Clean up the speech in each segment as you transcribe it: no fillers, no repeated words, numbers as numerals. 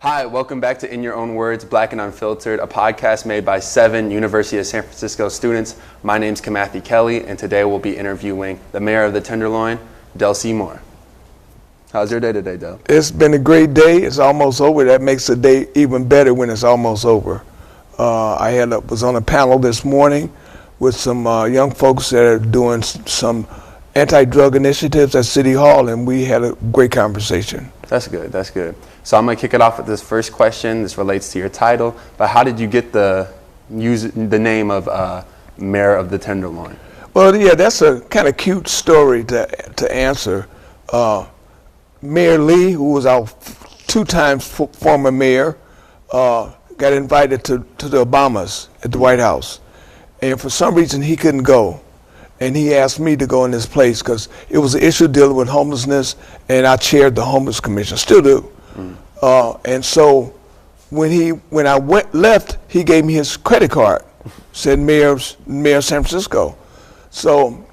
Hi, welcome back to In Your Own Words, Black and Unfiltered, a podcast made by 7 University of San Francisco students. My name's Kamathy Kelly, and today we'll be interviewing the mayor of the Tenderloin, Del Seymour. How's your day today, Del? It's been a great day. It's almost over. That makes the day even better when it's almost over. I was on a panel this morning with some young folks that are doing some anti-drug initiatives at City Hall, and we had a great conversation. That's good, that's good. So I'm going to kick it off with this first question. This relates to your title, but how did you get the name of Mayor of the Tenderloin? Well, yeah, that's a kind of cute story to answer. Mayor Lee, who was our 2 times former mayor, got invited to the Obamas at the White House. And for some reason, he couldn't go. And he asked me to go in his place because it was an issue dealing with homelessness, and I chaired the Homeless Commission, still do. And so when I left, he gave me his credit card, said Mayor of San Francisco. So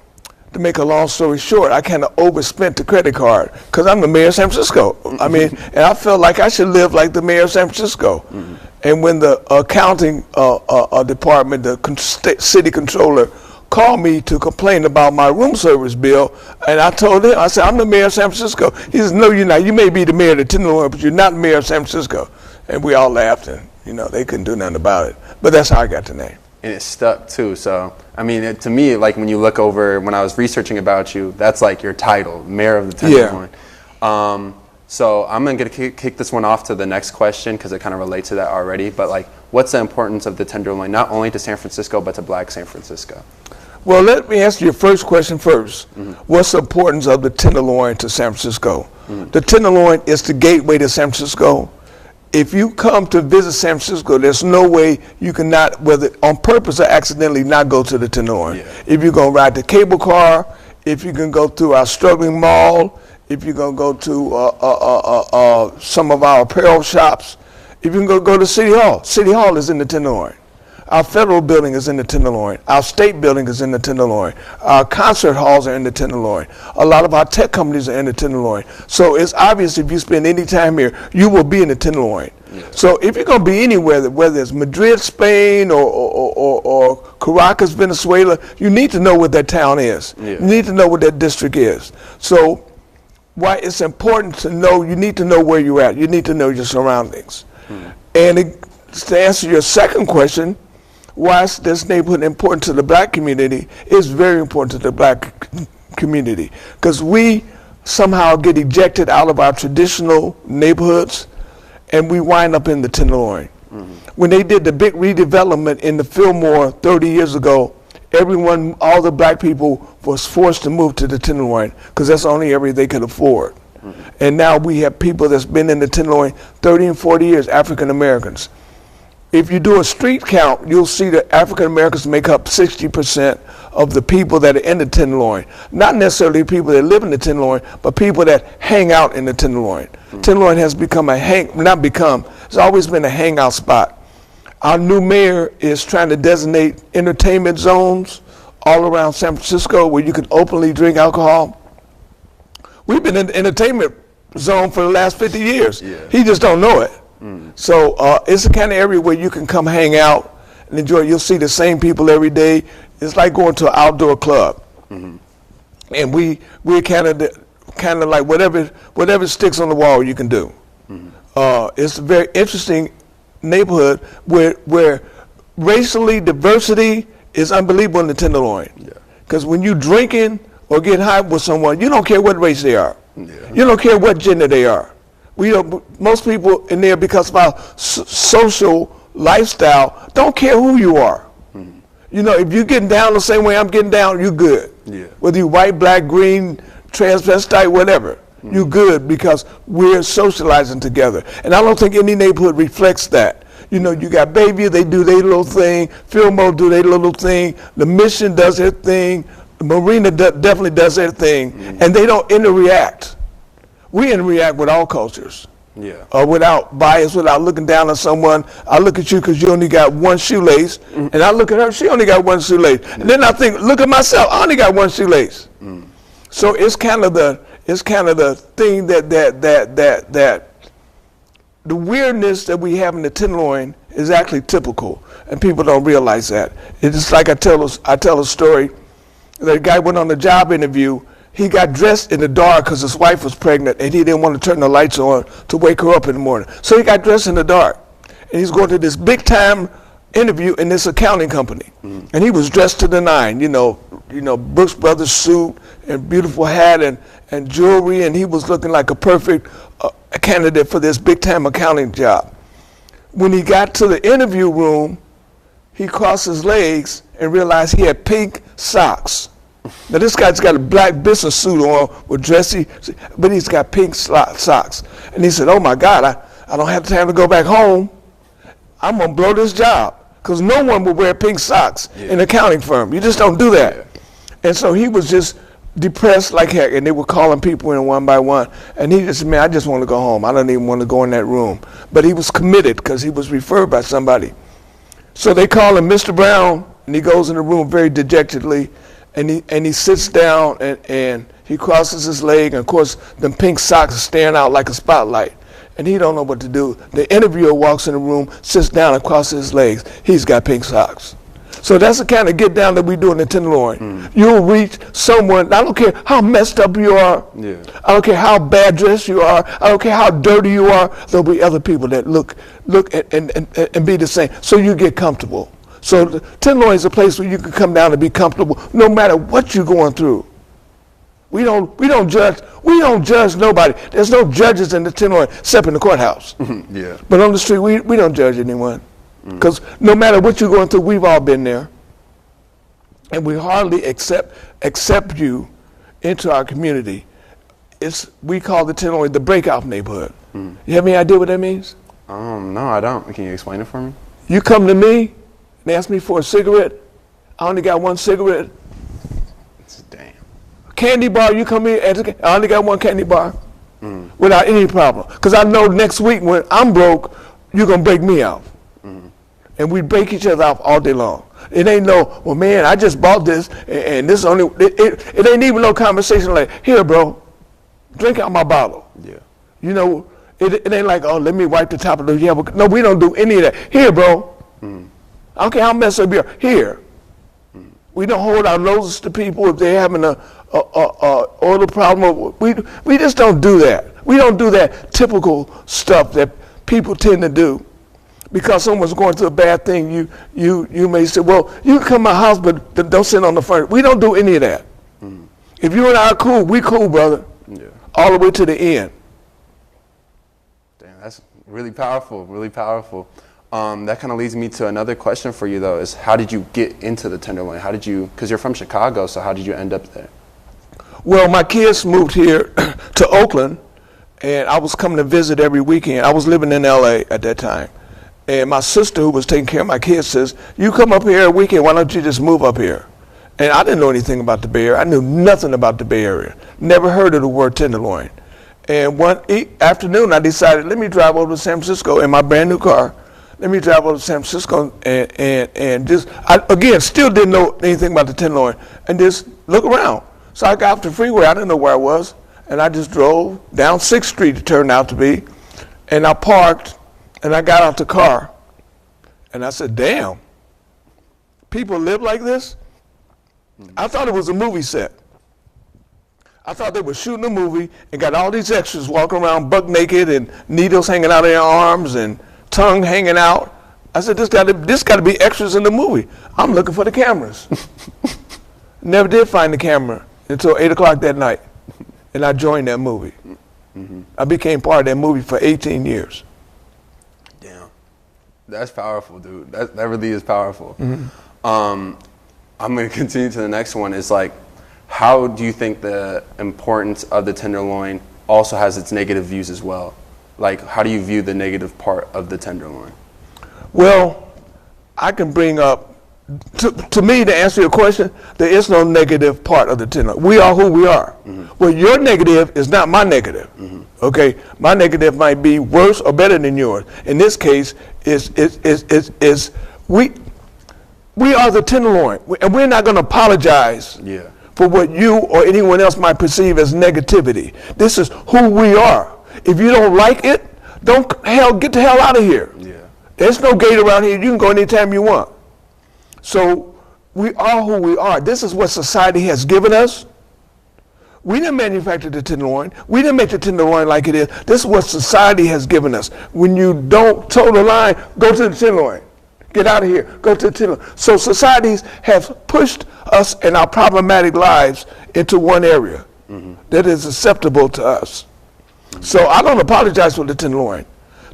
to make a long story short, I kind of overspent the credit card because I'm the mayor of San Francisco. I mean, and I felt like I should live like the mayor of San Francisco. And when the accounting department, the city controller, called me to complain about my room service bill, and I told him, I said, I'm the mayor of San Francisco. He says, no, you're not. You may be the mayor of the Tenderloin, but you're not the mayor of San Francisco. And we all laughed, and they couldn't do nothing about it. But that's how I got the name. And it stuck too. So, I mean, to me, like when you look over, when I was researching about you, that's like your title, Mayor of the Tenderloin. Yeah. So I'm going to kick this one off to the next question because it kind of relates to that already. But like, what's the importance of the Tenderloin, not only to San Francisco, but to Black San Francisco? Well, let me ask you your first question first. What's the importance of the Tenderloin to San Francisco? The Tenderloin is the gateway to San Francisco. If you come to visit San Francisco, there's no way you cannot, whether on purpose or accidentally, not go to the Tenderloin. Yeah. If you're going to ride the cable car, if you can go through our struggling mall, if you're going to go to some of our apparel shops, if you can go to City Hall. City Hall is in the Tenderloin. Our federal building is in the Tenderloin. Our state building is in the Tenderloin. Our concert halls are in the Tenderloin. A lot of our tech companies are in the Tenderloin. So it's obvious if you spend any time here, you will be in the Tenderloin. Yeah. So if you're going to be anywhere, whether it's Madrid, Spain, or Caracas, Venezuela, you need to know what that town is. Yeah. You need to know what that district is. So why it's important to know, you need to know where you're at. You need to know your surroundings. And to answer your second question, why is this neighborhood important to the Black community? It's very important to the Black community because we somehow get ejected out of our traditional neighborhoods and we wind up in the Tenderloin. When they did the big redevelopment in the Fillmore 30 years ago, all the Black people was forced to move to the Tenderloin because that's the only area they could afford. And now we have people that's been in the Tenderloin 30 and 40 years, African Americans. If you do a street count, you'll see that African Americans make up 60% of the people that are in the Tenderloin. Not necessarily people that live in the Tenderloin, but people that hang out in the Tenderloin. Tenderloin has become it's always been a hangout spot. Our new mayor is trying to designate entertainment zones all around San Francisco where you can openly drink alcohol. We've been in the entertainment zone for the last 50 years. Yeah. He just don't know it. So it's the kind of area where you can come hang out and enjoy. You'll see the same people every day. It's like going to an outdoor club. And we're kind of like whatever sticks on the wall you can do. It's a very interesting neighborhood where racially diversity is unbelievable in the Tenderloin. Because when you drinking or get high with someone, you don't care what race they are. You don't care what gender they are. Most people in there, because of our social lifestyle, don't care who you are. If you're getting down the same way I'm getting down, you're good. Yeah. Whether you're white, black, green, transvestite, whatever, you're good because we're socializing together. And I don't think any neighborhood reflects that. You got Bayview, they do their little thing. Fillmore do their little thing. The Mission does their thing. The Marina definitely does their thing. And they don't interact. We interact with all cultures. Without bias, without looking down on someone. I look at you because you only got one shoelace, and I look at her, she only got one shoelace. And then I think, look at myself, I only got one shoelace. So it's kind of the thing that the weirdness that we have in the tenderloin is actually typical, and people don't realize that. It's like I tell a story. The guy went on a job interview. He got dressed in the dark because his wife was pregnant, and he didn't want to turn the lights on to wake her up in the morning. So he got dressed in the dark, and he's going to this big-time interview in this accounting company. And he was dressed to the nine, Brooks Brothers suit and beautiful hat and jewelry, and he was looking like a perfect candidate for this big-time accounting job. When he got to the interview room, he crossed his legs and realized he had pink socks. Now this guy's got a black business suit on with dressy, but he's got pink socks. And he said, oh my God, I don't have time to go back home. I'm gonna blow this job. Because no one would wear pink socks in an accounting firm. You just don't do that. Yeah. And so he was just depressed like heck, and they were calling people in one by one. And he just said, man, I just want to go home. I don't even want to go in that room. But he was committed because he was referred by somebody. So they call him Mr. Brown, and he goes in the room very dejectedly, and he sits down, and he crosses his leg, and of course, the pink socks are staring out like a spotlight. And he don't know what to do. The interviewer walks in the room, sits down and crosses his legs. He's got pink socks. So that's the kind of get down that we do in the tenderloin. You'll reach someone, I don't care how messed up you are. Yeah. I don't care how bad dressed you are. I don't care how dirty you are. There'll be other people that look and be the same. So you get comfortable. So the tenderloin is a place where you can come down and be comfortable no matter what you're going through. We don't judge nobody. There's no judges in the tenderloin except in the courthouse. Yeah. But on the street, we don't judge anyone. Because no matter what you're going through, we've all been there. And we hardly accept you into our community. We call the tenderloin the breakout neighborhood. You have any idea what that means? No, I don't. Can you explain it for me? You come to me and ask me for a cigarette. I only got one cigarette. Damn. Candy bar, you come here, I only got one candy bar without any problem. Because I know next week when I'm broke, you're going to break me out. And we break each other off all day long. It ain't no, well, man, I just bought this, and this only, it ain't even no conversation like, here, bro, drink out my bottle. Yeah. It ain't like, oh, let me wipe the top of the, no, we don't do any of that. Here, bro. I don't care how messed up you are. Here. We don't hold our noses to people if they're having a oil problem. We just don't do that. We don't do that typical stuff that people tend to do. Because someone's going through a bad thing, you may say, well, you can come to my house, but don't sit on the furniture. We don't do any of that. If you and I are cool, we cool, brother. Yeah. All the way to the end. Damn, that's really powerful, really powerful. That kind of leads me to another question for you, though, is how did you get into the tenderloin? Because you're from Chicago, so how did you end up there? Well, my kids moved here to Oakland, and I was coming to visit every weekend. I was living in L.A. at that time. And my sister, who was taking care of my kids, says, you come up here every weekend, why don't you just move up here? And I didn't know anything about the Bay Area. I knew nothing about the Bay Area. Never heard of the word tenderloin. And one afternoon, I decided, let me drive over to San Francisco in my brand new car. Let me drive over to San Francisco and just, again, still didn't know anything about the tenderloin, and just look around. So I got off the freeway. I didn't know where I was. And I just drove down 6th Street, it turned out to be. And I parked. And I got out the car, and I said, damn, people live like this? I thought it was a movie set. I thought they were shooting a movie and got all these extras walking around buck naked and needles hanging out of their arms and tongue hanging out. I said, this got to be extras in the movie. I'm looking for the cameras. Never did find the camera until 8 o'clock that night, and I joined that movie. I became part of that movie for 18 years. That's powerful, dude. That really is powerful. I'm going to continue to the next one. It's like, how do you think the importance of the tenderloin also has its negative views as well? Like, how do you view the negative part of the tenderloin? Well, I can bring up, to me, to answer your question, there is no negative part of the tenderloin. We are who we are. Well, your negative is not my negative. Okay, my negative might be worse or better than yours. In this case, we are the tenderloin, and we're not going to apologize for what you or anyone else might perceive as negativity. This is who we are. If you don't like it, Get the hell out of here. Yeah. There's no gate around here. You can go anytime you want. So we are who we are. This is what society has given us. We didn't manufacture the tenderloin. We didn't make the tenderloin like it is. This is what society has given us. When you don't toe the line, go to the tenderloin. Get out of here. Go to the tenderloin. So societies have pushed us and our problematic lives into one area that is acceptable to us. So I don't apologize for the tenderloin.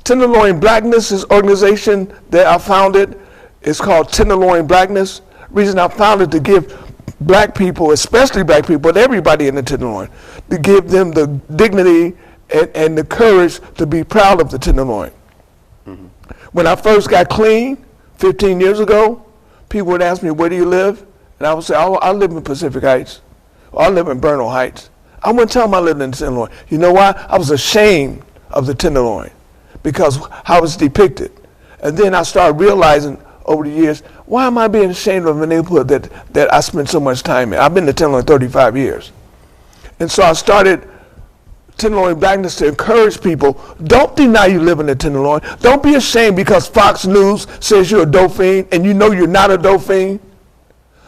Tenderloin Blackness is an organization that I founded. It's called Tenderloin Blackness. Reason I founded to give black people, especially black people, but everybody in the tenderloin, to give them the dignity and the courage to be proud of the tenderloin. When I first got clean 15 years ago, people would ask me, where do you live? And I would say, I live in Pacific Heights. Or I live in Bernal Heights. I wouldn't tell them I lived in the tenderloin. You know why? I was ashamed of the tenderloin because how it's depicted. And then I started realizing over the years, why am I being ashamed of a neighborhood that I spent so much time in? I've been in the Tenderloin 35 years. And so I started Tenderloin Blackness to encourage people, don't deny you live in the Tenderloin. Don't be ashamed because Fox News says you're a dope fiend and you know you're not a dope fiend.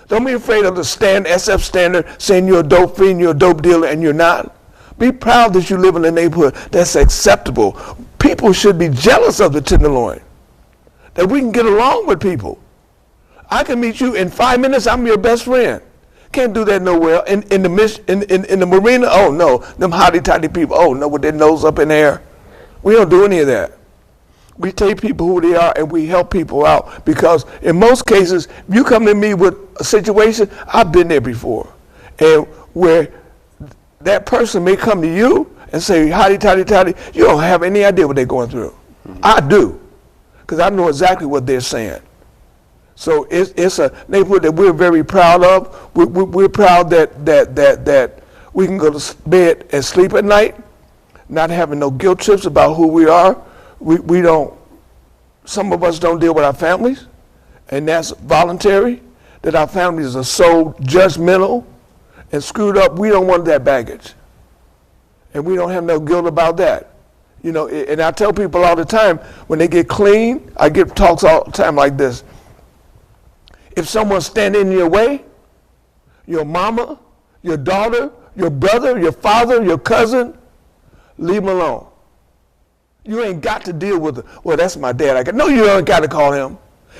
Don't be afraid of the SF standard saying you're a dope fiend, you're a dope dealer, and you're not. Be proud that you live in a neighborhood that's acceptable. People should be jealous of the Tenderloin, that we can get along with people. I can meet you in 5 minutes, I'm your best friend. Can't do that nowhere. In the marina, oh no, them hotty-toddy people, oh no, with their nose up in the air. We don't do any of that. We take people who they are and we help people out because in most cases, if you come to me with a situation, I've been there before. And where that person may come to you and say, hotty-toddy, you don't have any idea what they're going through. I do, because I know exactly what they're saying. So it's a neighborhood that we're very proud of. We're proud that we can go to bed and sleep at night, not having no guilt trips about who we are. We don't, some of us don't deal with our families, and that's voluntary, that our families are so judgmental and screwed up. We don't want that baggage. And we don't have no guilt about that. You know, and I tell people all the time, when they get clean, I give talks all the time like this. If someone's standing in your way, your mama, your daughter, your brother, your father, your cousin, leave them alone. You ain't got to deal with it. Well, that's my dad. No, you don't got to call him.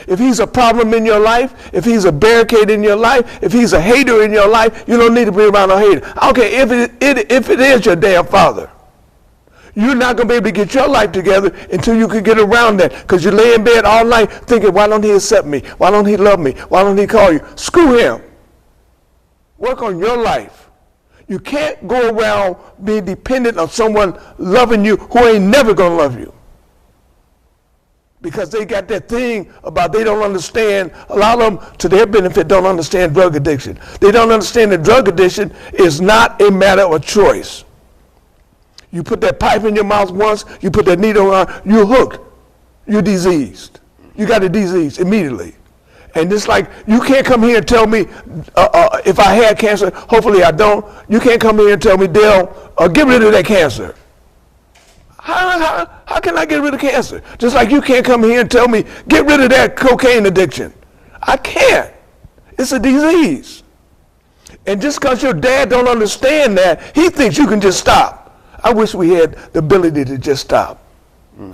If he's a problem in your life, if he's a barricade in your life, if he's a hater in your life, you don't need to be around a hater. I don't care if it is your damn father. You're not going to be able to get your life together until you can get around that, because you lay in bed all night thinking, why don't he accept me? Why don't he love me? Why don't he call you? Screw him. Work on your life. You can't go around being dependent on someone loving you who ain't never going to love you. Because they got that thing about they don't understand, a lot of them to their benefit don't understand drug addiction. They don't understand that drug addiction is not a matter of choice. You put that pipe in your mouth once, you put that needle on, you're hooked. You're diseased. You got a disease immediately. And it's like, you can't come here and tell me if I had cancer, hopefully I don't. You can't come here and tell me, Dale, get rid of that cancer. How can I get rid of cancer? Just like you can't come here and tell me, get rid of that cocaine addiction. I can't. It's a disease. And just because your dad don't understand that, he thinks you can just stop. I wish we had the ability to just stop.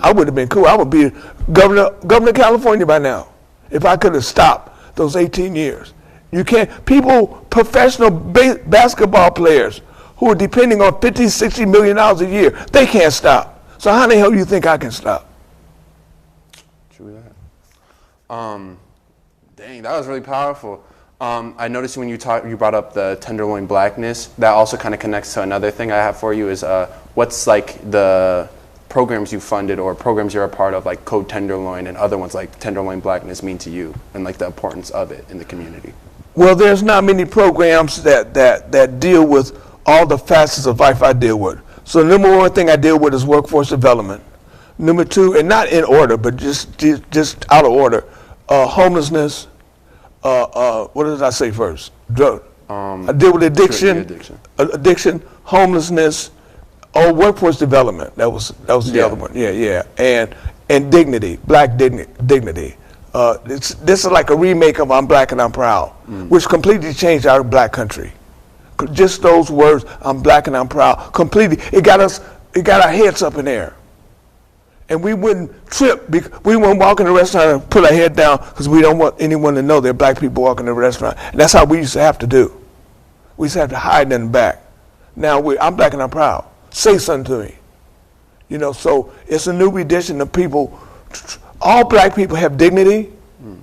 I would have been cool. I would be governor of California by now if I could have stopped those 18 years. You can't. People, professional basketball players who are depending on $50, $60 million a year, they can't stop. So how the hell do you think I can stop? True that. Dang, that was really powerful. I noticed when you brought up the Tenderloin Blackness, that also kind of connects to another thing I have for you is what's like the programs you funded or programs you're a part of, like Code Tenderloin and other ones like Tenderloin Blackness mean to you and like the importance of it in the community? Well, there's not many programs that deal with all the facets of life I deal with. So the number one thing I deal with is workforce development. Number two, and not in order, but just out of order, homelessness. What did I say first? Drug. I deal with addiction, homelessness, Oh, workforce development. That was the other one. Yeah. And dignity, black dignity. This is like a remake of I'm Black and I'm Proud, which completely changed our black country. Just those words, I'm black and I'm proud, completely. It got our heads up in the air. And we wouldn't trip. We wouldn't walk in the restaurant and put our head down because we don't want anyone to know there are black people walking in the restaurant. And that's how we used to have to do. We used to have to hide in the back. Now I'm black and I'm proud. Say something to me. You know, so it's a new rendition of people. All black people have dignity.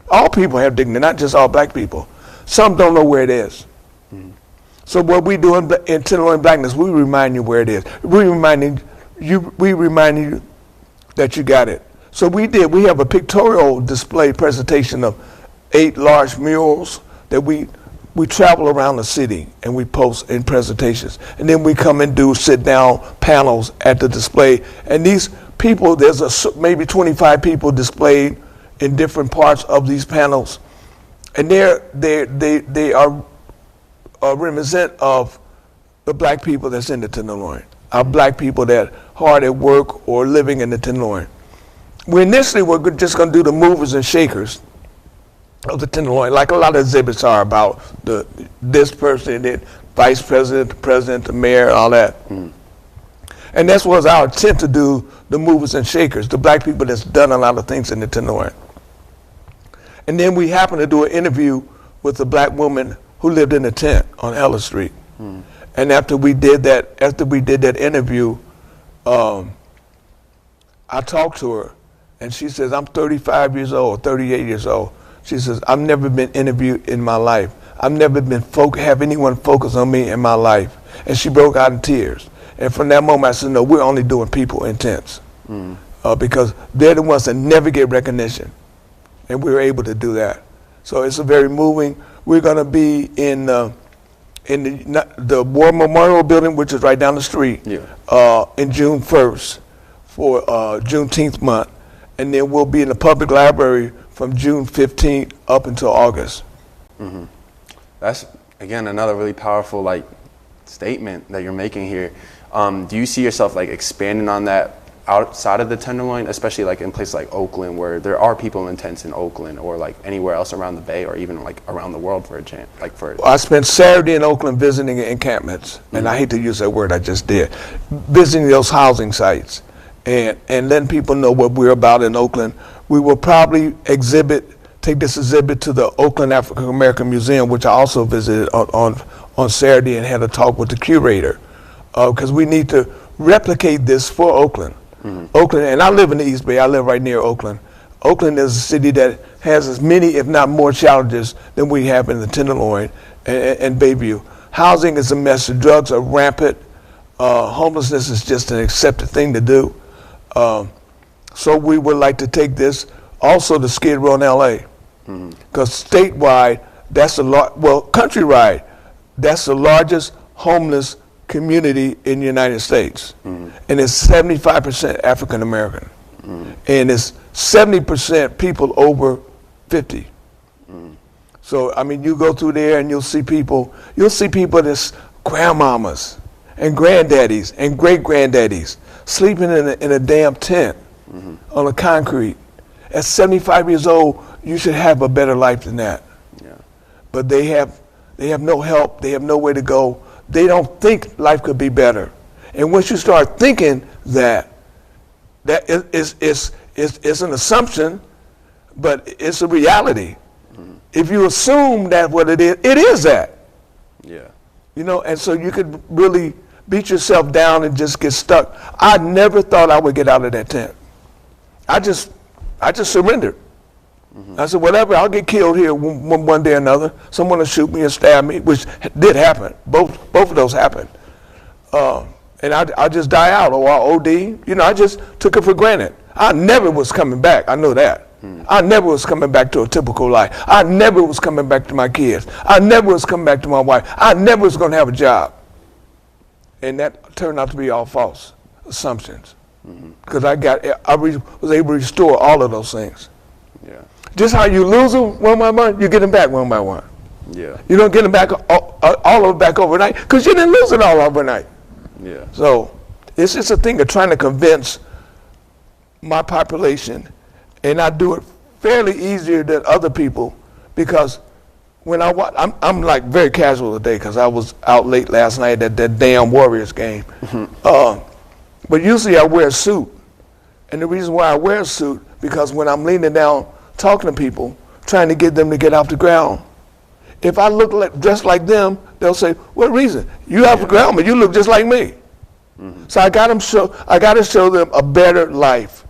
All people have dignity, not just all black people. Some don't know where it is. So what we do in Tenderloin Blackness, we remind you where it is. We remind you that you got it. So we have a pictorial display presentation of 8 large murals that we travel around the city and we post in presentations. And then we come and do sit down panels at the display. And these people, there's maybe 25 people displayed in different parts of these panels. And they are reminiscent of the black people that's in the Tenderloin. Our black people that hard at work or living in the Tenderloin. We initially were just going to do the movers and shakers of the Tenderloin, like a lot of exhibits are about this person, the vice president, the president, the mayor, all that. And that was our attempt to do the movers and shakers, the black people that's done a lot of things in the Tenderloin. And then we happened to do an interview with a black woman who lived in a tent on Ellis Street. And after we did that interview, I talked to her, and she says, I'm 35 years old, 38 years old. She says, I've never been interviewed in my life. I've never been have anyone focus on me in my life. And she broke out in tears. And from that moment, I said, no, we're only doing people in tents because they're the ones that never get recognition. And we were able to do that. So it's a very moving. We're going to be in the War Memorial Building, which is right down the street, in June 1st for Juneteenth month. And then we'll be in the public library from June 15th up until August. That's, again, another really powerful statement that you're making here. Do you see yourself expanding on that outside of the Tenderloin, especially in places like Oakland, where there are people in tents in Oakland, or anywhere else around the Bay, or even around the world for a chance? I spent Saturday in Oakland visiting encampments, and I hate to use that word, I just did, visiting those housing sites and letting people know what we're about in Oakland. We will probably take this exhibit to the Oakland African American Museum, which I also visited on Saturday and had a talk with the curator, because we need to replicate this for Oakland. Oakland, and I live in the East Bay. I live right near Oakland. Oakland is a city that has as many, if not more, challenges than we have in the Tenderloin and Bayview. Housing is a mess. The drugs are rampant. Homelessness is just an accepted thing to do. So we would like to take this also to Skid Row in LA, because statewide, countrywide, that's the largest homeless community in the United States, and it's 75% African American, and it's 70% people over 50. So I mean, you go through there and you'll see people that's grandmamas and granddaddies and great granddaddies sleeping in a damn tent on the concrete. At 75 years old, you should have a better life than that. But they have no help. They have nowhere to go. They don't think life could be better. And once you start thinking that is an assumption, but it's a reality. If you assume that what it is that. And so you could really beat yourself down and just get stuck. I never thought I would get out of that tent. I just surrendered. I said, whatever, I'll get killed here one day or another. Someone will shoot me and stab me, which did happen. Both of those happened. And I just die out, or I OD. I just took it for granted. I never was coming back. I know that. I never was coming back to a typical life. I never was coming back to my kids. I never was coming back to my wife. I never was going to have a job. And that turned out to be all false assumptions. Because I was able to restore all of those things. Just how you lose them one by one, you get them back one by one. You don't get them back all of them back overnight because you didn't lose it all overnight. So It's just a thing of trying to convince my population, and I do it fairly easier than other people because when I'm like very casual today because I was out late last night at that damn Warriors game. But usually I wear a suit, and the reason why I wear a suit because when I'm leaning down talking to people, trying to get them to get off the ground, if I look dressed like them, they'll say, "What reason? You off the ground, but you look just like me." So I got to show them a better life,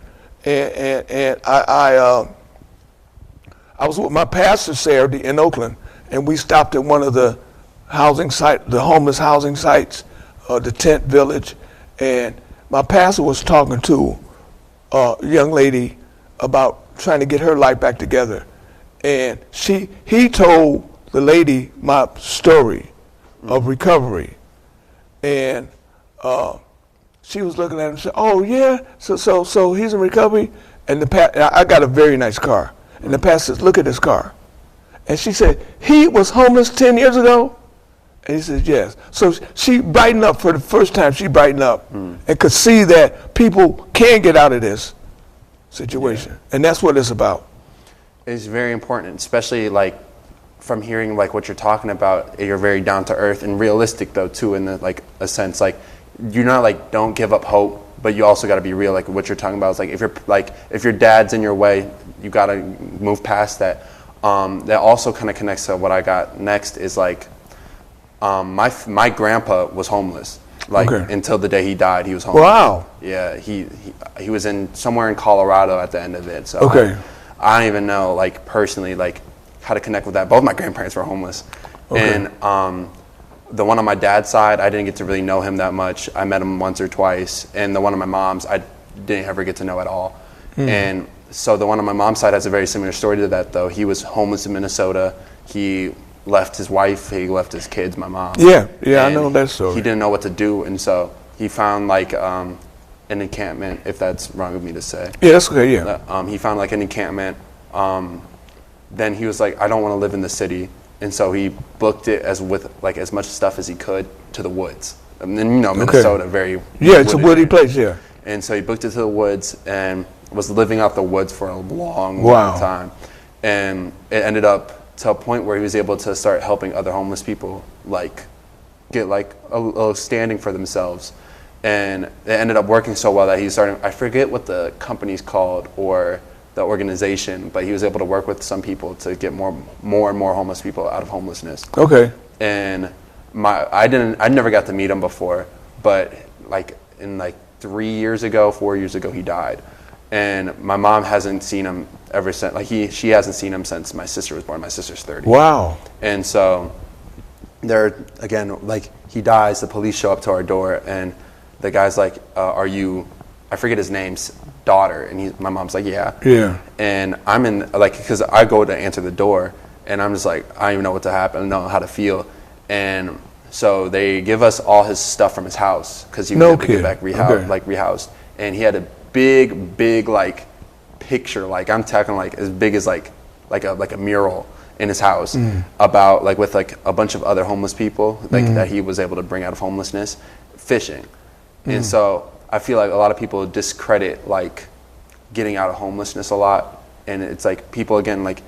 and I was with my pastor Saturday in Oakland, and we stopped at one of the homeless housing sites, the tent village, and my pastor was talking to a young lady about trying to get her life back together, and he told the lady my story of recovery, and she was looking at him and said, "Oh yeah, so he's in recovery," and I got a very nice car, and the pastor says, "Look at this car," and she said, "He was homeless 10 years ago?" And he says, "Yes." So she brightened up for the first time. She brightened up and could see that people can get out of this situation, and that's what it's about. It's very important, especially like from hearing like what you're talking about. You're very down to earth and realistic though too, in the, like a sense like you're not like don't give up hope, but you also got to be real. Like what you're talking about is like if your dad's in your way, you got to move past that. That also kind of connects to what I got next is like. My grandpa was homeless, like until the day he died. He was homeless. Wow. Yeah, he was somewhere in Colorado at the end of it. So I don't even know like personally like how to connect with that. Both my grandparents were homeless, and the one on my dad's side, I didn't get to really know him that much. I met him once or twice, and the one on my mom's, I didn't ever get to know at all. And so the one on my mom's side has a very similar story to that, though. He was homeless in Minnesota. He left his wife, he left his kids, my mom. Yeah, I know that story. He didn't know what to do, and so he found like an encampment, if that's wrong of me to say. Yeah, that's okay, yeah. He found like an encampment. Then he was like, I don't want to live in the city, and so he booked it with like as much stuff as he could to the woods. And then Minnesota, very it's a woody place, yeah. And so he booked it to the woods and was living out the woods for a long time, and it ended up to a point where he was able to start helping other homeless people like get like a standing for themselves, and it ended up working so well that he started, I forget what the company's called or the organization, but he was able to work with some people to get more and more homeless people out of homelessness. And I never got to meet him before, but like in like 4 years ago he died. And my mom hasn't seen him ever since. Like she hasn't seen him since my sister was born. My sister's 30. Wow. And so again, like he dies, the police show up to our door, and the guy's like, "Are you?" I forget his name's daughter, and my mom's like, "Yeah." Yeah. And I'm in like because I go to answer the door, and I'm just like I don't even know what to happen, I don't know how to feel, and so they give us all his stuff from his house because he was able to get back rehoused, and he had a big like picture, like I'm talking like as big as like a mural in his house about like with like a bunch of other homeless people like that he was able to bring out of homelessness fishing. And so I feel like a lot of people discredit like getting out of homelessness a lot, and it's like people again like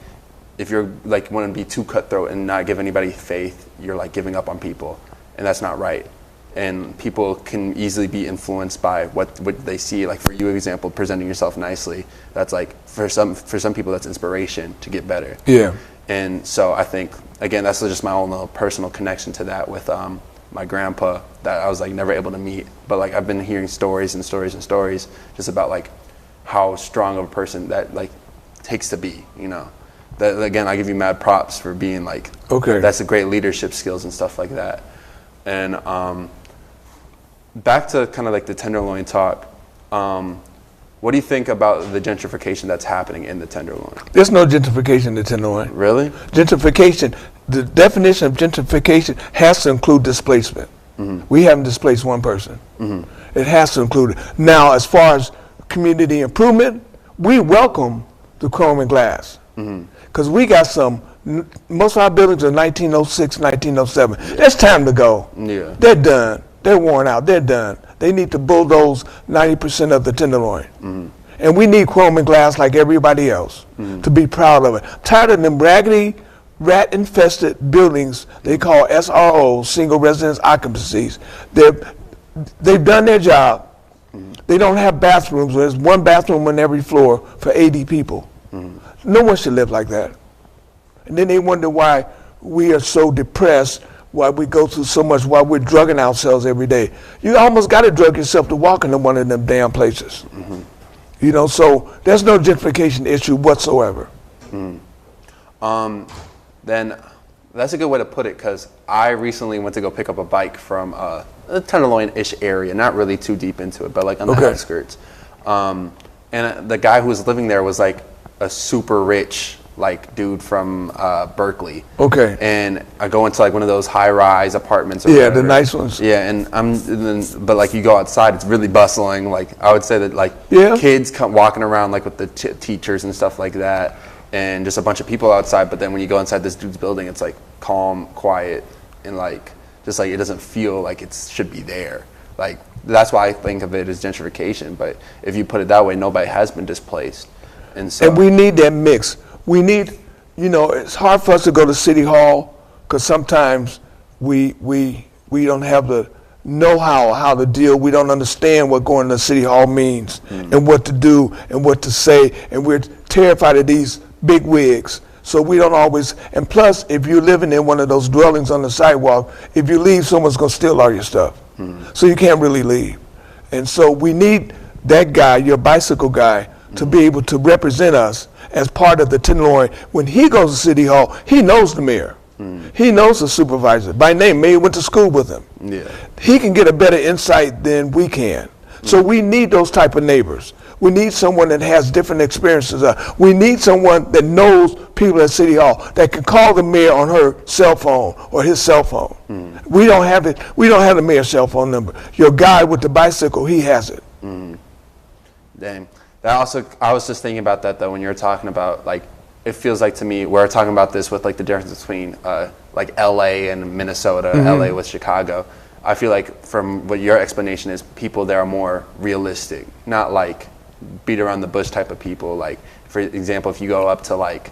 if you're like want to be too cutthroat and not give anybody faith, you're like giving up on people, and that's not right. And people can easily be influenced by what they see. Like for you, example, presenting yourself nicely. That's like for some people that's inspiration to get better. Yeah. And so I think again that's just my own little personal connection to that with my grandpa that I was like never able to meet. But like I've been hearing stories just about like how strong of a person that like takes to be. That again I give you mad props for being like that's a great leadership skills and stuff like that. And back to kind of like the Tenderloin talk, what do you think about the gentrification that's happening in the Tenderloin? There's no gentrification in the Tenderloin. Really? Gentrification, the definition of gentrification has to include displacement. We haven't displaced one person. It has to include it. Now, as far as community improvement, we welcome the chrome and glass because we got most of our buildings are 1906, 1907. It's time to go. Yeah. They're done. they're worn out. They're done. They need to bulldoze 90% of the tenderloin. And we need chrome and glass like everybody else to be proud of it. Tired of them raggedy, rat-infested buildings they call SROs, single residence occupancies. They've done their job. They don't have bathrooms. There's one bathroom on every floor for 80 people. No one should live like that. And then they wonder why we are so depressed, why we go through so much, why we're drugging ourselves every day. You almost got to drug yourself to walk into one of them damn places. You know, so there's no gentrification issue whatsoever. Then that's a good way to put it, because I recently went to go pick up a bike from a Tenderloin-ish area, not really too deep into it, but like on the outskirts. And the guy who was living there was like a super rich like dude from Berkeley. Okay. And I go into like one of those high-rise apartments. Or whatever. The nice ones. Yeah, but like you go outside, it's really bustling. Like I would say that like kids come walking around like with the teachers and stuff like that, and just a bunch of people outside. But then when you go inside this dude's building, it's like calm, quiet, and like just like it doesn't feel like it should be there. Like that's why I think of it as gentrification. But if you put it that way, nobody has been displaced, and we need that mix. We need, you know, it's hard for us to go to City Hall because sometimes we don't have the know-how how to deal. We don't understand what going to City Hall means and what to do and what to say, and we're terrified of these big wigs. So we don't always, and plus, if you're living in one of those dwellings on the sidewalk, if you leave, someone's going to steal all your stuff. So you can't really leave. And so we need that guy, your bicycle guy, to be able to represent us as part of the Tenderloin. When he goes to City Hall, he knows the mayor. He knows the supervisor by name. Maybe went to school with him. Yeah. He can get a better insight than we can. So we need those type of neighbors. We need someone that has different experiences. We need someone that knows people at City Hall that can call the mayor on her cell phone or his cell phone. We don't have it. We don't have the mayor's cell phone number. Your guy with the bicycle, he has it. Dang. That also, I was just thinking about that though when you were talking about like, it feels like to me we're talking about this with like the difference between like LA and Minnesota, LA with Chicago. I feel like from what your explanation is, people there are more realistic, not like beat around the bush type of people. Like for example, if you go up to like,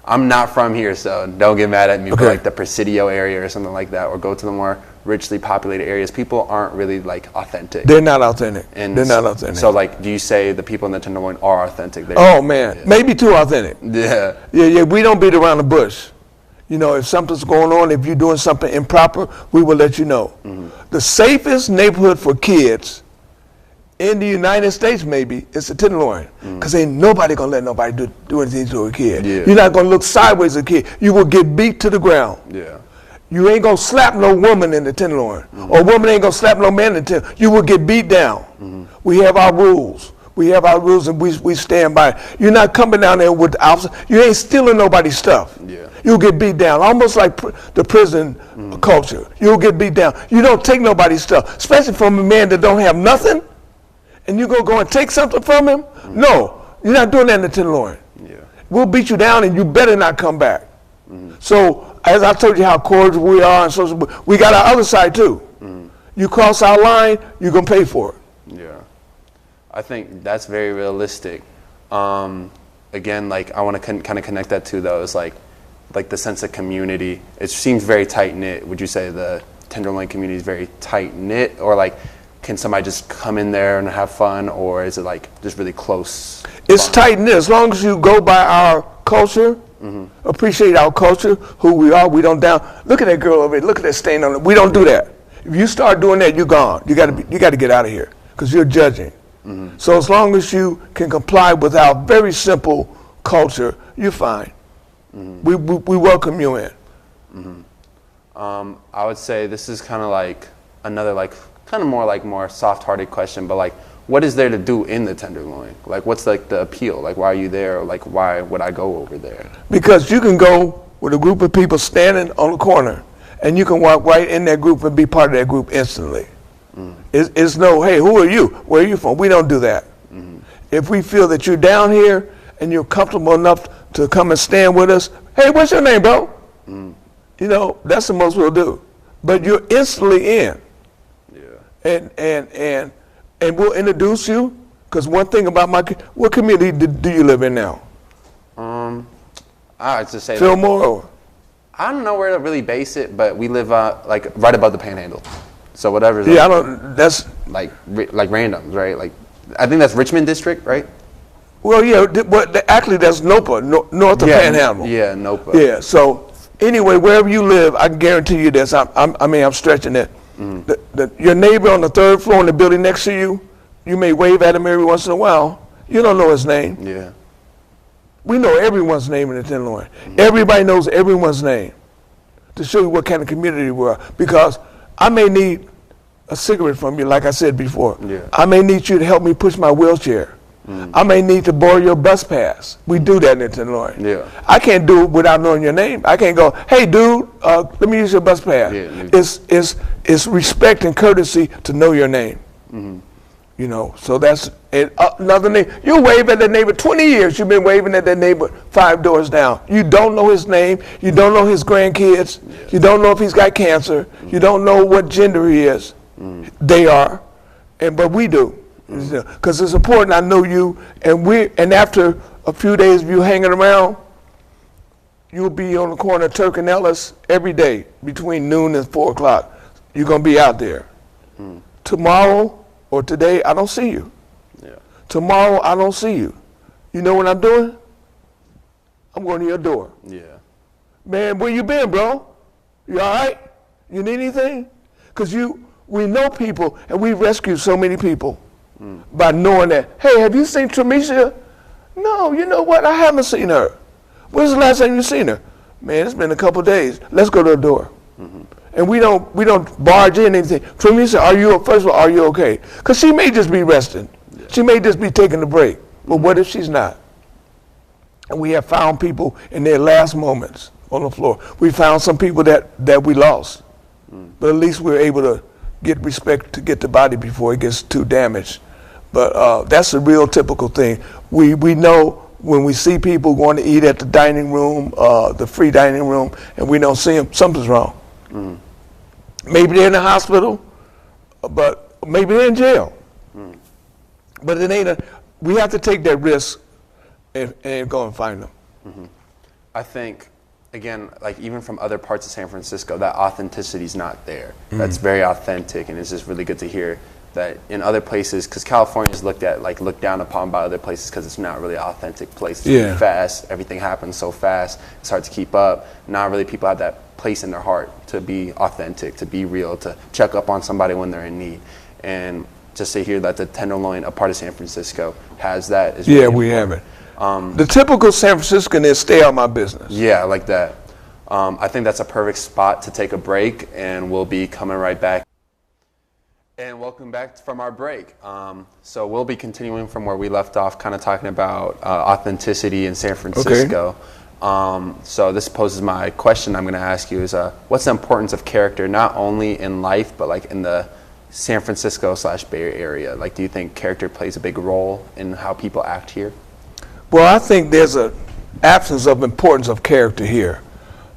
I'm not from here, so don't get mad at me, but like the Presidio area or something like that, or go to the more richly populated areas, people aren't really like authentic. They're not authentic. They're not authentic. So like, do you say the people in the Tenderloin are authentic? Oh man, maybe too authentic. Yeah. We don't beat around the bush. You know, if something's going on, if you're doing something improper, we will let you know. The safest neighborhood for kids in the United States maybe is the Tenderloin, because ain't nobody gonna let nobody do anything to a kid. You're not gonna look sideways at a kid. You will get beat to the ground. You ain't gonna slap no woman in the Tenderloin, or a woman ain't gonna slap no man in the Tenderloin. You will get beat down. We have our rules. We have our rules, and we stand by it. You're not coming down there with the officer. You ain't stealing nobody's stuff. You'll get beat down, almost like the prison culture. You'll get beat down. You don't take nobody's stuff, especially from a man that don't have nothing, and you go and take something from him. No, you're not doing that in the Tenderloin. We'll beat you down, and you better not come back. So, as I told you how cordial we are, and so we got our other side too. You cross our line, you're gonna pay for it. I think that's very realistic. Again, like I want to kind of connect that to those like the sense of community. It seems very tight knit. Would you say the Tenderloin community is very tight knit, or like can somebody just come in there and have fun, or is it like just really close? It's tight knit as long as you go by our culture. Appreciate our culture, who we are. We don't down. Look at that girl over there. Look at that stain on it. We don't do that. If you start doing that, you're gone. You got to get out of here because you're judging. So as long as you can comply with our very simple culture, you're fine. We welcome you in. I would say this is kind of like another like kind of more soft-hearted question, but like, what is there to do in the Tenderloin? Like, what's like the appeal? Like, why are you there? Or, like, why would I go over there? Because you can go with a group of people standing on the corner, and you can walk right in that group and be part of that group instantly. It's no, hey, who are you? Where are you from? We don't do that. If we feel that you're down here and you're comfortable enough to come and stand with us, hey, what's your name, bro? You know, that's the most we'll do. But you're instantly in. and we'll introduce you. Because one thing about what community do you live in now? I would just say Fillmore. I don't know where to really base it, but we live like right above the Panhandle. So whatever. Yeah, I don't. That's like randoms, right? Like I think that's Richmond District, right? Well, yeah, but actually that's NOPA, north of Panhandle. Yeah, NOPA. Yeah. So anyway, wherever you live, I can guarantee you this. I'm stretching it. Your neighbor on the third floor in the building next to you, you may wave at him every once in a while. You don't know his name. Yeah. We know everyone's name in the Tenderloin. Everybody knows everyone's name to show you what kind of community we are. Because I may need a cigarette from you, like I said before. Yeah. I may need you to help me push my wheelchair. I may need to borrow your bus pass. We do that in the Tenderloin. Yeah. I can't do it without knowing your name. I can't go, hey, dude, let me use your bus pass. Yeah. It's respect and courtesy to know your name. You know, so that's another name. You wave at that neighbor 20 years. You've been waving at that neighbor 5 doors down. You don't know his name. You don't know his grandkids. Yeah. You don't know if he's got cancer. You don't know what gender he is. They are, but we do, because it's important. I know you, and after a few days of you hanging around, you'll be on the corner of Turk and Ellis every day between noon and 4 o'clock. You're gonna be out there. Tomorrow. Or today, I don't see you. Yeah. Tomorrow, I don't see you. You know what I'm doing? I'm going to your door. Yeah. Man, where you been, bro? You all right? You need anything? Because we know people, and we rescue so many people by knowing that, hey, have you seen Tramisha? No, you know what? I haven't seen her. When's the last time you seen her? Man, it's been a couple days. Let's go to the door. And we don't barge in anything. Tramisha, first of all, are you okay? Because she may just be resting. Yeah. She may just be taking a break. But what if she's not? And we have found people in their last moments on the floor. We found some people that we lost. But at least we're able to get respect to get the body before it gets too damaged. But that's a real typical thing. We know when we see people going to eat at the dining room, the free dining room, and we don't see them, something's wrong. Maybe they're in the hospital, but maybe they're in jail. But it ain't we have to take that risk and go and find them. I think, again, like even from other parts of San Francisco, that authenticity is not there. That's very authentic, and it's just really good to hear that in other places, because California is looked down upon by other places because it's not really an authentic place. It's really fast. Everything happens so fast. It's hard to keep up. Not really people have that place in their heart to be authentic, to be real, to check up on somebody when they're in need. And just to hear that the Tenderloin, a part of San Francisco, has that is really important. We have it. The typical San Franciscan is stay out of my business. Yeah, like that. I think that's a perfect spot to take a break, and we'll be coming right back. And welcome back from our break. So we'll be continuing from where we left off, kind of talking about authenticity in San Francisco. Okay. So this poses my question I'm going to ask you is, what's the importance of character, not only in life, but like in the San Francisco/Bay Area? Like, do you think character plays a big role in how people act here? Well, I think there's an absence of importance of character here.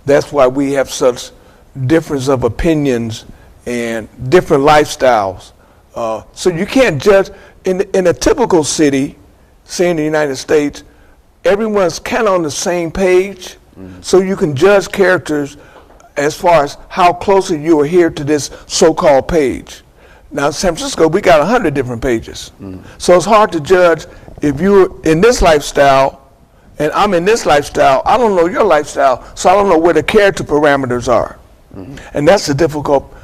That's why we have such difference of opinions and different lifestyles. So you can't judge in a typical city, say in the United States, everyone's kind of on the same page. So you can judge characters as far as how closely you adhere to this so-called page. Now in San Francisco, we got 100 different pages. So it's hard to judge if you're in this lifestyle and I'm in this lifestyle. I don't know your lifestyle, so I don't know where the character parameters are. And that's a difficult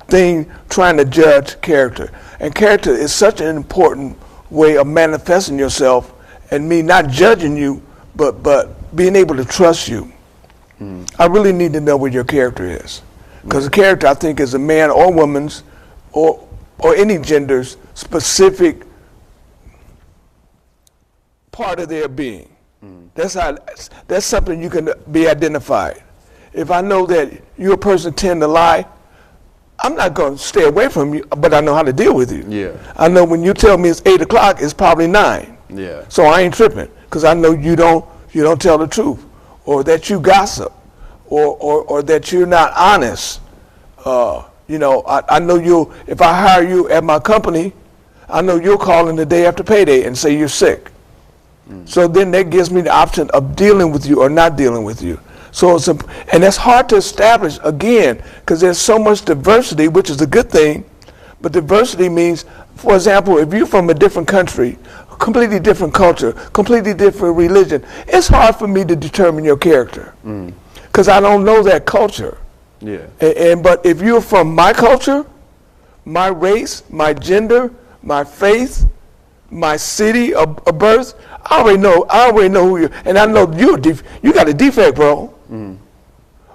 thing, trying to judge character. And character is such an important way of manifesting yourself, and me not judging you, but being able to trust you. I really need to know what your character is. Because a character, I think, is a man or woman's or any gender's specific part of their being. That's something you can be identified. If I know that you're a person tend to lie, I'm not going to stay away from you, but I know how to deal with you. Yeah. I know when you tell me it's 8 o'clock, it's probably 9. Yeah. So I ain't tripping, because I know you don't tell the truth, or that you gossip, or that you're not honest. You know, I know if I hire you at my company, I know you'll call in the day after payday and say you're sick. So then that gives me the option of dealing with you or not dealing with you. So and that's hard to establish, again, because there's so much diversity, which is a good thing. But diversity means, for example, if you're from a different country, completely different culture, completely different religion, it's hard for me to determine your character because I don't know that culture. Yeah. But if you're from my culture, my race, my gender, my faith, my city of birth, I already know who you are. And I know you got a defect, bro.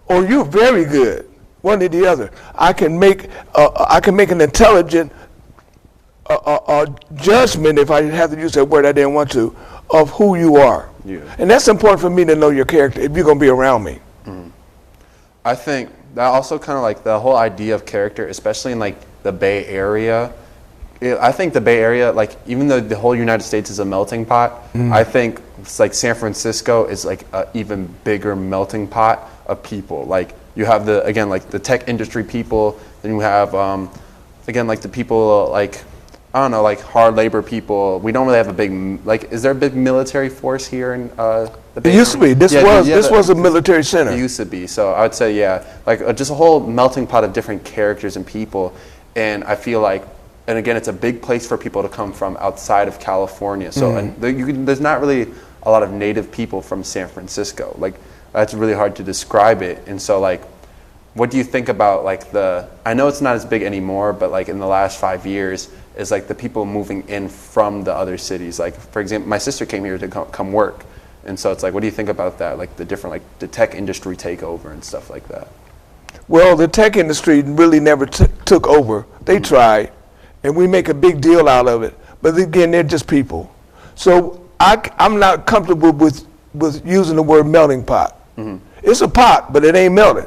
Or you're very good. One or the other. I can make an intelligent judgment, if I have to use that word I didn't want to, of who you are. Yeah. And that's important for me to know your character if you're going to be around me. I think that also kind of like the whole idea of character, especially in like the Bay Area. I think the Bay Area, like even though the whole United States is a melting pot, I think it's like San Francisco is like an even bigger melting pot of people. Like you have like the tech industry people, then you have again like the people like I don't know, like hard labor people. We don't really have a big is there a big military force here in the Bay Area? It used to be. This was a military center. It used to be. So I would say just a whole melting pot of different characters and people, and I feel like. And again, it's a big place for people to come from outside of California. So there's not really a lot of native people from San Francisco. Like that's really hard to describe it. And so like, what do you think about like I know it's not as big anymore, but like in the last 5 years is like the people moving in from the other cities. Like for example, my sister came here to come work. And so it's like, what do you think about that? Like the different, like the tech industry takeover and stuff like that. Well, the tech industry really never took over. They tried. And we make a big deal out of it. But again, they're just people. So I'm not comfortable with using the word melting pot. It's a pot, but it ain't melted.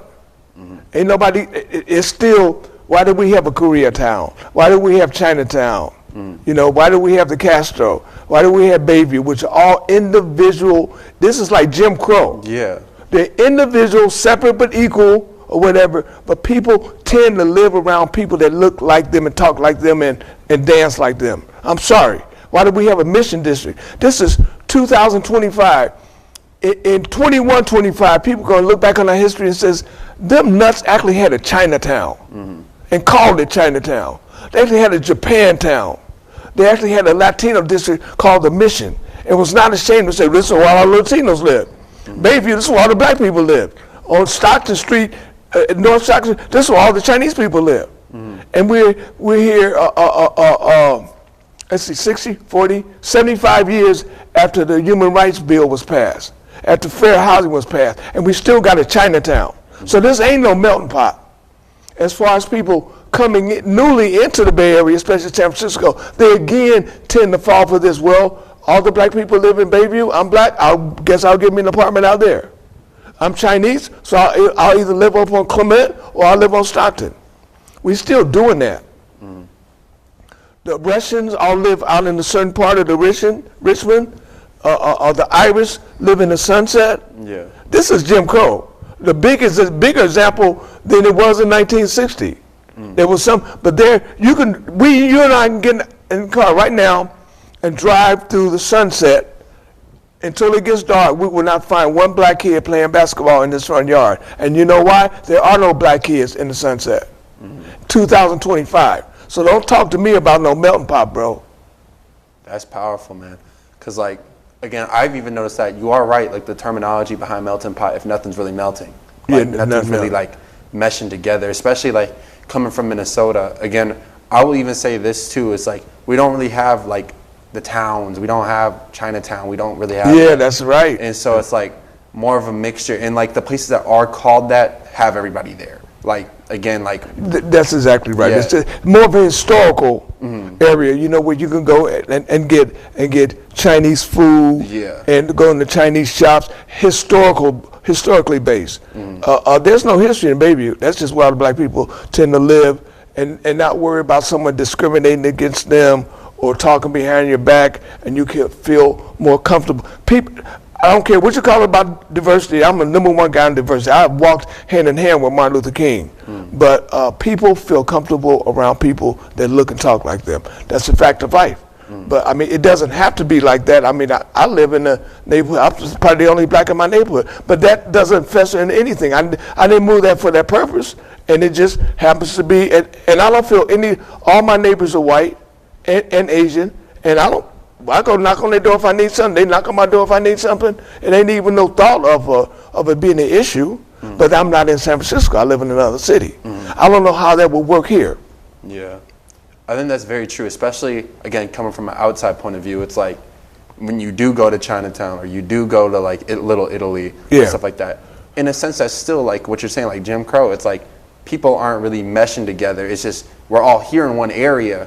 Ain't nobody, it's still, why do we have a Koreatown? Why do we have Chinatown? You know, why do we have the Castro? Why do we have Bayview, which are all individual, this is like Jim Crow. Yeah. They're individual, separate but equal, or whatever, but people tend to live around people that look like them and talk like them and dance like them. I'm sorry. Why do we have a mission district? This is 2025. In 2125, people are going to look back on our history and says, them nuts actually had a Chinatown and called it Chinatown. They actually had a Japantown. They actually had a Latino district called the Mission and was not ashamed to say, this is where all our Latinos live. Bayview, this is where all the black people live. On Stockton Street, North Stockton, this is where all the Chinese people live. And we're here, let's see, 60, 40, 75 years after the Human Rights Bill was passed, after fair housing was passed, and we still got a Chinatown. So this ain't no melting pot. As far as people coming newly into the Bay Area, especially San Francisco, they again tend to fall for this. Well, all the black people live in Bayview, I'm black, I guess I'll get me an apartment out there. I'm Chinese, so I'll either live up on Clement or I'll live on Stockton. We're still doing that. The Russians all live out in a certain part of the Richmond, or the Irish live in the Sunset. Yeah. This is Jim Crow. The bigger example than it was in 1960. There was some, but there you and I can get in the car right now and drive through the Sunset. Until it gets dark, we will not find one black kid playing basketball in this front yard. And you know why? There are no black kids in the Sunset. 2025. So don't talk to me about no melting pot, bro. That's powerful, man. Because, like, again, I've even noticed that you are right, like the terminology behind melting pot, if nothing's really melting. Like, nothing's really, like, meshing together, especially, like, coming from Minnesota. Again, I will even say this, too, is, like, we don't really have, like, the towns. We don't have Chinatown. We don't really have that. That's right. And so it's like more of a mixture. And like the places that are called that have everybody there. Like again, like that's exactly right. Yeah. It's more of a historical area, you know, where you can go and get Chinese food and go into Chinese shops. Historically based. There's no history in Bayview. That's just where all the black people tend to live and not worry about someone discriminating against them or talking behind your back, and you can feel more comfortable. People, I don't care what you call it about diversity. I'm the #1 guy in diversity. I've walked hand in hand with Martin Luther King. but people feel comfortable around people that look and talk like them. That's a fact of life. But I mean, it doesn't have to be like that. I mean, I live in a neighborhood. I'm probably the only black in my neighborhood, but that doesn't fester in anything. I didn't move there for that purpose, and it just happens to be. And I don't feel all my neighbors are white and Asian, and I go knock on their door if I need something. They knock on my door if I need something. It ain't even no thought of it being an issue. But I'm not in San Francisco. I live in another city. I don't know how that would work here. Yeah. I think that's very true, especially, again, coming from an outside point of view. It's like when you do go to Chinatown or you do go to like Little Italy and stuff like that, in a sense that's still like what you're saying, like Jim Crow. It's like people aren't really meshing together. It's just we're all here in one area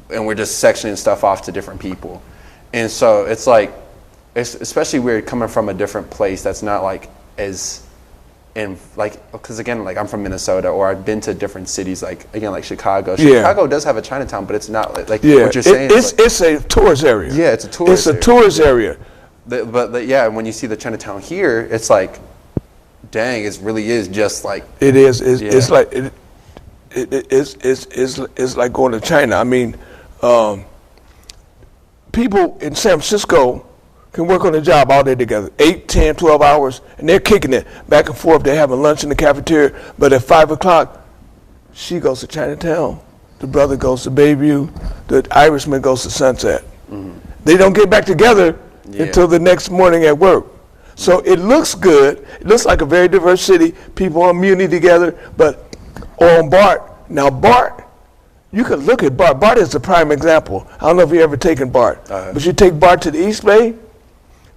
and we're just sectioning stuff off to different people. And so it's like, it's especially weird coming from a different place that's not like as... And like, because again, like I'm from Minnesota, or I've been to different cities, like again, like Chicago. Chicago does have a Chinatown, but it's not like what you're saying. It's a tourist area. Yeah, it's a tourist. It's a tourist area. But yeah, when you see the Chinatown here, it's like, dang, it really is just like it is. It's like it's like going to China. I mean, people in San Francisco can work on the job all day together, 8, 10, 12 hours, and they're kicking it back and forth. They're having lunch in the cafeteria, but at 5 o'clock, she goes to Chinatown. The brother goes to Bayview. The Irishman goes to Sunset. They don't get back together until the next morning at work. So it looks good. It looks like a very diverse city. People on Muni together, but on BART. Now BART, you can look at BART. BART is a prime example. I don't know if you've ever taken BART, but you take BART to the East Bay.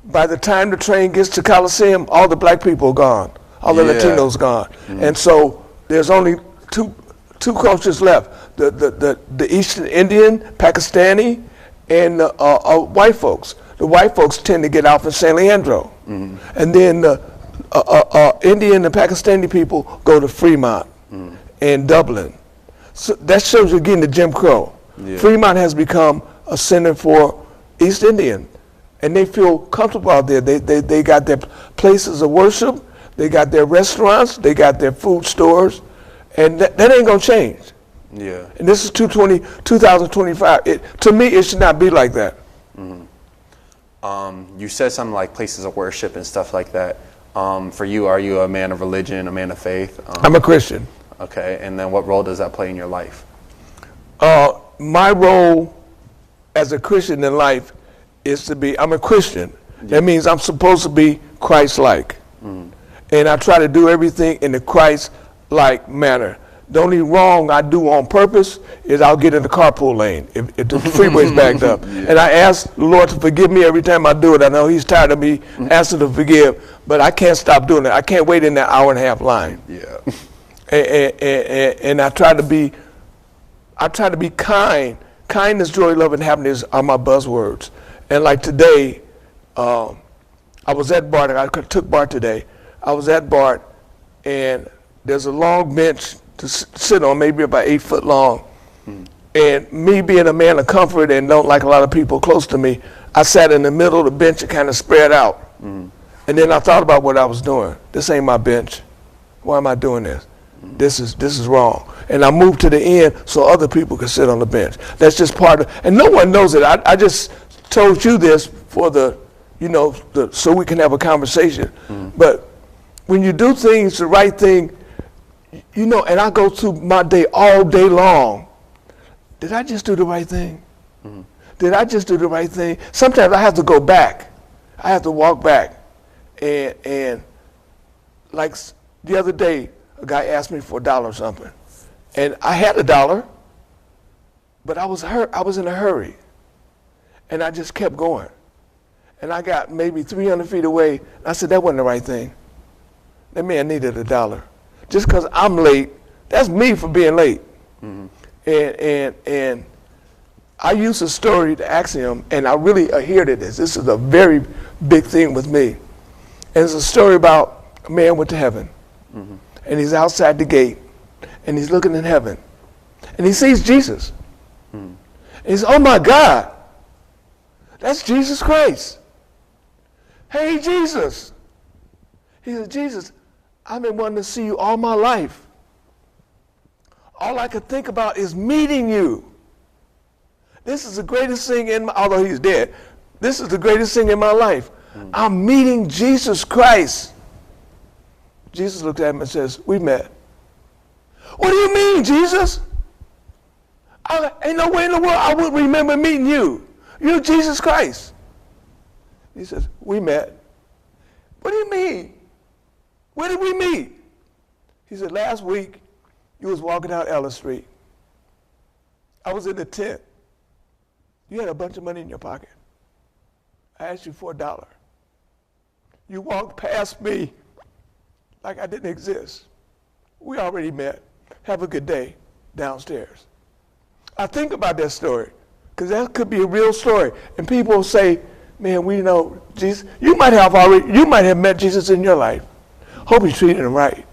By the time the train gets to Coliseum, all the black people are gone, all the Latinos gone, and so there's only two cultures left: the Eastern Indian, Pakistani, and white folks. The white folks tend to get off in San Leandro, and then the Indian and Pakistani people go to Fremont and Dublin. So that shows you again the Jim Crow. Fremont has become a center for East Indian. And they feel comfortable out there. They got their places of worship. They got their restaurants. They got their food stores. And that ain't going to change. Yeah. And this is 2025. To me, it should not be like that. You said something like places of worship and stuff like that. For you, are you a man of religion, a man of faith? I'm a Christian. Okay. And then what role does that play in your life? My role as a Christian in life is to be, I'm a Christian. That means I'm supposed to be Christ-like. And I try to do everything in the Christ-like manner. The only wrong I do on purpose is I'll get in the carpool lane if the freeway's backed up. And I ask the Lord to forgive me every time I do it. I know he's tired of me asking to forgive, but I can't stop doing it. I can't wait in that hour and a half line. And I try to be kind. Kindness, joy, love, and happiness are my buzzwords. And like today, I was at BART. I took BART today. I was at BART, and there's a long bench to sit on, maybe about 8 foot long. And me being a man of comfort and don't like a lot of people close to me, I sat in the middle of the bench and kind of spread out. And then I thought about what I was doing. This ain't my bench. Why am I doing this? This is wrong. And I moved to the end so other people could sit on the bench. That's just part of, and no one knows it. I just told you this for so we can have a conversation. But when you do things the right thing, and I go through my day all day long. Did I just do the right thing? Did I just do the right thing? Sometimes I have to go back. I have to walk back. And like the other day, a guy asked me for $1 or something. And I had $1, but I was in a hurry. And I just kept going. And I got maybe 300 feet away. I said, that wasn't the right thing. That man needed $1. Just because I'm late, that's me for being late. And I use a story to ask him, and I really adhere to this. This is a very big thing with me. And it's a story about a man went to heaven. And he's outside the gate, and he's looking in heaven. And he sees Jesus. And he says, oh my God, that's Jesus Christ. Hey, Jesus. He said, Jesus, I've been wanting to see you all my life. all I could think about is meeting you. This is the greatest thing although he's dead, this is the greatest thing in my life. I'm meeting Jesus Christ. Jesus looked at him and says, we met. What do you mean, Jesus? Ain't no way in the world I would remember meeting you. You're Jesus Christ. He says, we met. What do you mean? Where did we meet? He said, last week you was walking down Ellis Street. I was in the tent. You had a bunch of money in your pocket. I asked you for $1. You walked past me like I didn't exist. We already met. Have a good day downstairs. I think about that story because that could be a real story. And people say, man, we know Jesus. You might have met Jesus in your life. Hope you treated him right.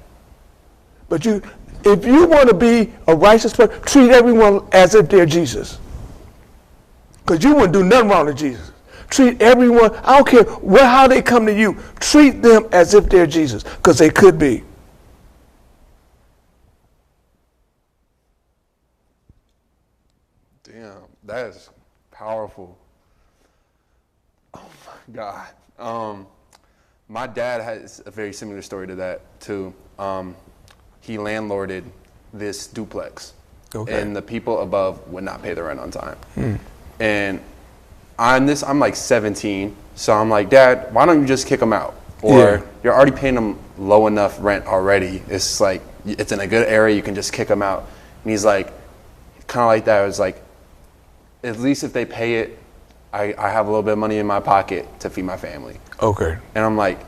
But if you want to be a righteous person, treat everyone as if they're Jesus. Because you wouldn't do nothing wrong to Jesus. Treat everyone, I don't care how they come to you, treat them as if they're Jesus, because they could be. Damn, that is powerful. Oh my God. My dad has a very similar story to that too. He landlorded this duplex, and the people above would not pay the rent on time. And I'm like 17, so I'm like, Dad, why don't you just kick them out? Or you're already paying them low enough rent already. It's like, it's in a good area, you can just kick them out. And he's like, kind of like that. It was like, at least if they pay it, I have a little bit of money in my pocket to feed my family. Okay. And I'm like,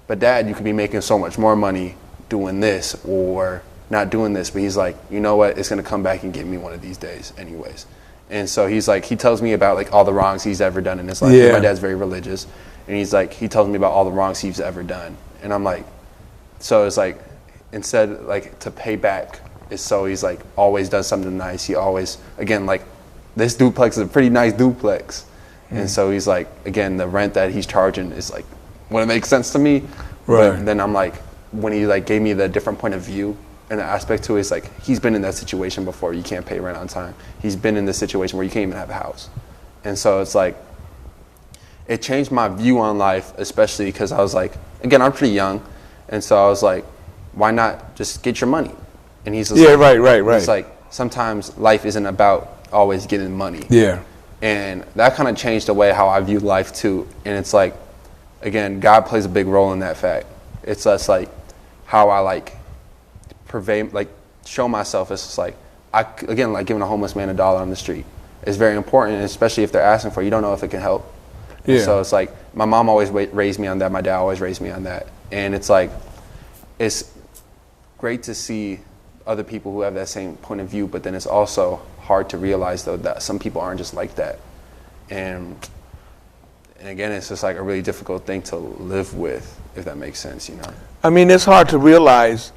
but Dad, you could be making so much more money doing this or not doing this. But he's like, you know what? It's going to come back and get me one of these days anyways. And so he's like, he tells me about like all the wrongs he's ever done in his life. My dad's very religious. And he's like, he tells me about all the wrongs he's ever done. And I'm like, so it's like, instead like to pay back, he's like always does something nice. He always, again, like this duplex is a pretty nice duplex. And so he's like, again, the rent that he's charging is like, when it makes sense to me. Right. But then I'm like, when he like gave me the different point of view and the aspect to it, it's like, he's been in that situation before. You can't pay rent on time. He's been in this situation where you can't even have a house. And so it's like, it changed my view on life, especially because I was like, again, I'm pretty young. And so I was like, why not just get your money? And he's just right. It's like, sometimes life isn't about always getting money. Yeah. And that kind of changed the way how I view life too. And it's like, again, God plays a big role in that fact. It's just like how I like show myself. It's just like, again, like giving a homeless man $1 on the street is very important, especially if they're asking for it. You don't know if it can help. Yeah. So it's like, my mom always raised me on that. My dad always raised me on that. And it's like, it's great to see other people who have that same point of view, but then it's also hard to realize though that some people aren't just like that. And again, it's just like a really difficult thing to live with, if that makes sense, you know? I mean, it's hard to realize,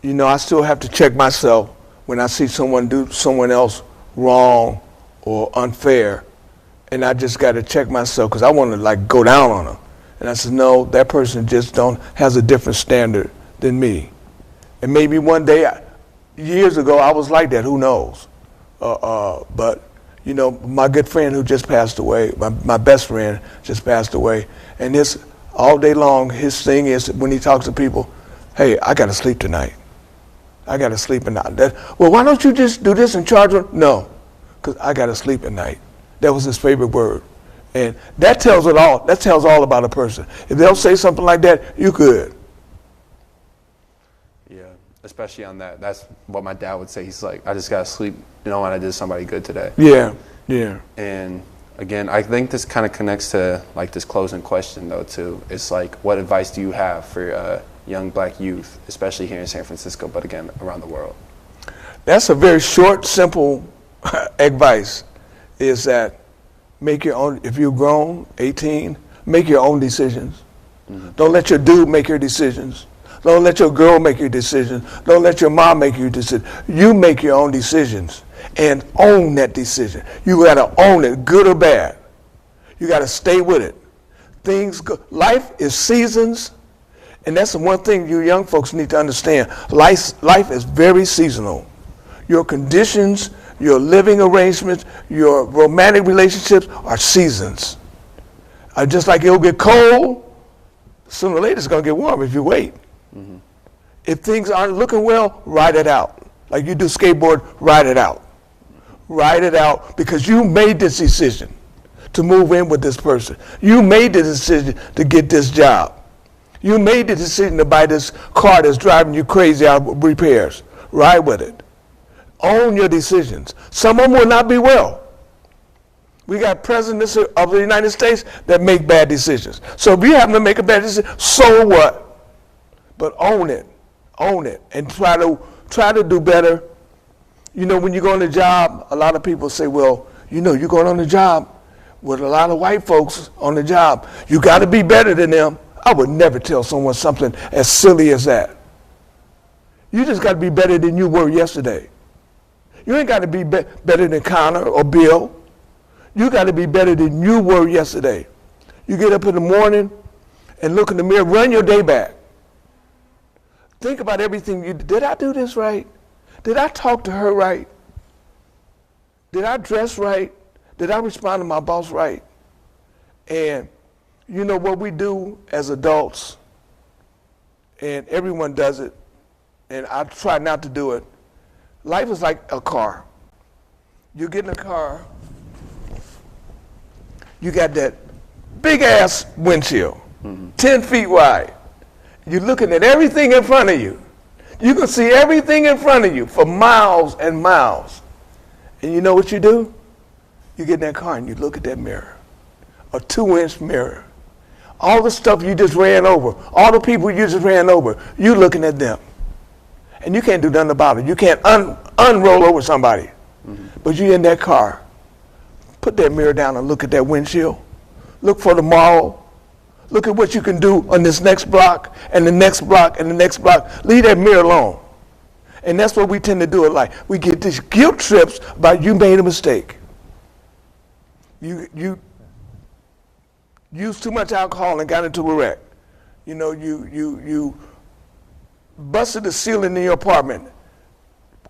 you know, I still have to check myself when I see someone do someone else wrong or unfair. And I just got to check myself because I want to like go down on them. And I said, no, that person just has a different standard than me. And maybe one day, years ago, I was like that, who knows? But, you know, my good friend who just passed away, my best friend just passed away, and this, all day long, his thing is when he talks to people, hey, I got to sleep tonight. I got to sleep at night. Well, why don't you just do this and charge them? No, because I got to sleep at night. That was his favorite word. And that tells it all. That tells all about a person. If they'll say something like that, you could. Yeah, especially on that. That's what my dad would say. He's like, I just got to sleep knowing I did somebody good today. Yeah, yeah. And again, I think this kind of connects to like this closing question though too. It's like, what advice do you have for young black youth, especially here in San Francisco, but again, around the world? That's a very short, simple advice, is that make your own, if you're grown, 18, make your own decisions. Mm-hmm. Don't let your dude make your decisions. Don't let your girl make your decisions. Don't let your mom make your decisions. You make your own decisions and own that decision. You got to own it, good or bad. You got to stay with it. Things go, life is seasons, and that's the one thing you young folks need to understand. Life is very seasonal. Your conditions, your living arrangements, your romantic relationships are seasons. Just like it'll get cold, sooner or later it's going to get warm if you wait. Mm-hmm. If things aren't looking well, ride it out. Like you do skateboard, ride it out. Ride it out because you made this decision to move in with this person. You made the decision to get this job. You made the decision to buy this car that's driving you crazy out of repairs. Ride with it. Own your decisions. Some of them will not be well. We got presidents of the United States that make bad decisions. So if you happen to make a bad decision, so what? But own it. Own it. And try to do better. You know, when you go on the job, a lot of people say, well, you know, you're going on the job with a lot of white folks on the job. You got to be better than them. I would never tell someone something as silly as that. You just got to be better than you were yesterday. You ain't got to be better than Connor or Bill. You got to be better than you were yesterday. You get up in the morning and look in the mirror, run your day back. Think about everything you did. Did I do this right? Did I talk to her right? Did I dress right? Did I respond to my boss right? And you know what we do as adults, and everyone does it, and I try not to do it. Life is like a car. You get in a car, you got that big ass windshield, 10 feet wide. You're looking at everything in front of you. You can see everything in front of you for miles and miles. And you know what you do? You get in that car and you look at that mirror, a 2-inch mirror. All the stuff you just ran over, all the people you just ran over, you looking at them. And you can't do nothing about it. You can't unroll over somebody. But you're in that car. Put that mirror down and look at that windshield. Look for tomorrow. Look at what you can do on this next block and the next block and the next block. Leave that mirror alone. And that's what we tend to do in life. We get these guilt trips about you made a mistake. You used too much alcohol and got into a wreck. You know, you busted the ceiling in your apartment,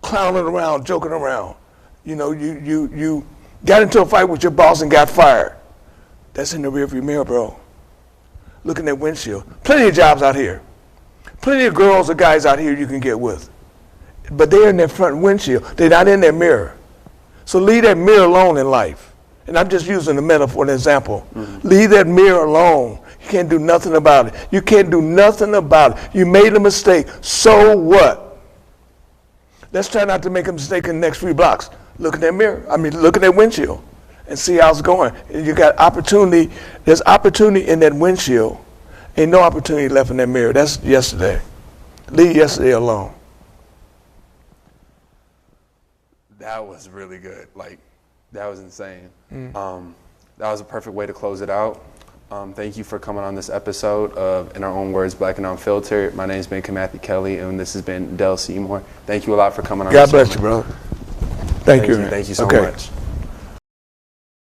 clowning around, joking around. You know, you got into a fight with your boss and got fired. That's in the rearview mirror, bro. Look in that windshield. Plenty of jobs out here. Plenty of girls or guys out here you can get with. But they're in their front windshield. They're not in their mirror. So leave that mirror alone in life. And I'm just using the metaphor, an example. Leave that mirror alone. You can't do nothing about it. You can't do nothing about it. You made a mistake. So what? Let's try not to make a mistake in the next few blocks. Look in that mirror. Look at that windshield and see how it's going. And you got opportunity. There's opportunity in that windshield. Ain't no opportunity left in that mirror. That's yesterday. Leave yesterday alone. That was really good. That was insane. That was a perfect way to close it out. Thank you for coming on this episode of In Our Own Words, Black and Unfiltered. My name's been Matthew Kelly, and this has been Del Seymour. Thank you a lot for coming on. God bless you, brother. Thank you. Thank you so much.